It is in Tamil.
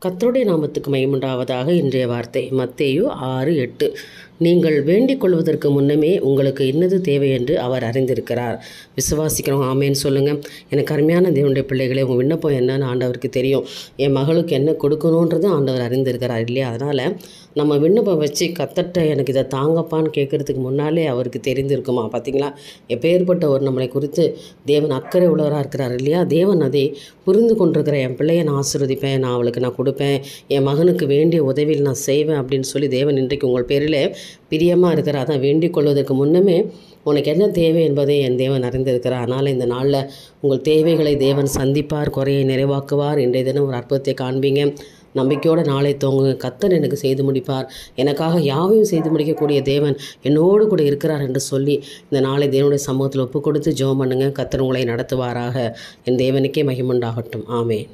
கர்த்தருடைய நாமத்துக்கு மகிமையுண்டாவதாக. இன்றைய வார்த்தை மத்தேயு 6:8. நீங்கள் வேண்டிக் கொள்வதற்கு முன்னமே உங்களுக்கு இன்னது தேவை என்று அவர் அறிந்திருக்கிறார். விசுவாசிக்கிறோம், ஆமேன்னு சொல்லுங்கள். எனக்கு அருமையான தேவனுடைய பிள்ளைகளே, உங்கள் விண்ணப்பம் என்னன்னு ஆண்டவருக்கு தெரியும். என் மகளுக்கு என்ன கொடுக்கணுன்றது ஆண்டவர் அறிந்திருக்கிறார் இல்லையா? அதனால் நம்ம விண்ணப்பம் வச்சு கர்த்தர்ட்ட எனக்கு இதை தாங்கப்பான்னு கேட்குறதுக்கு முன்னாலே அவருக்கு தெரிந்திருக்குமா? பார்த்தீங்களா? எப்பேற்பட்ட ஒரு நம்மளை குறித்து தேவன் அக்கறை உள்ளவராக இருக்கிறார் இல்லையா? தேவன் அதை புரிந்து கொண்டிருக்கிற என் பிள்ளையை நான் ஆசீர்வதிப்பேன், நான் அவளுக்கு நான் கொடுப்பேன், என் மகனுக்கு வேண்டிய உதவியில் நான் செய்வேன் அப்படின்னு சொல்லி தேவன் இன்றைக்கு உங்கள் பேரில் பிரியமாக இருக்கிறார். அதான் வேண்டிக் கொள்வதற்கு முன்னமே உனக்கு என்ன தேவை என்பதை என் தேவன் அறிந்திருக்கிறார். அதனால் இந்த நாளில் உங்கள் தேவைகளை தேவன் சந்திப்பார், குறையை நிறைவாக்குவார். இன்றைய தினம் ஒரு அற்புதத்தை காண்பீங்க. நம்பிக்கையோடு நாளை தோங்குங்க. கர்த்தர் எனக்கு செய்து முடிப்பார், எனக்காக யாவையும் செய்து முடிக்கக்கூடிய தேவன் என்னோடு கூட இருக்கிறார் என்று சொல்லி இந்த நாளை தேவனுடைய சமூகத்தில் ஒப்பு கொடுத்து ஜெபம் பண்ணுங்க. கர்த்தர் உங்களை நடத்துவாராக. என் தேவனுக்கே மகிமையுண்டாகட்டும். ஆமென்.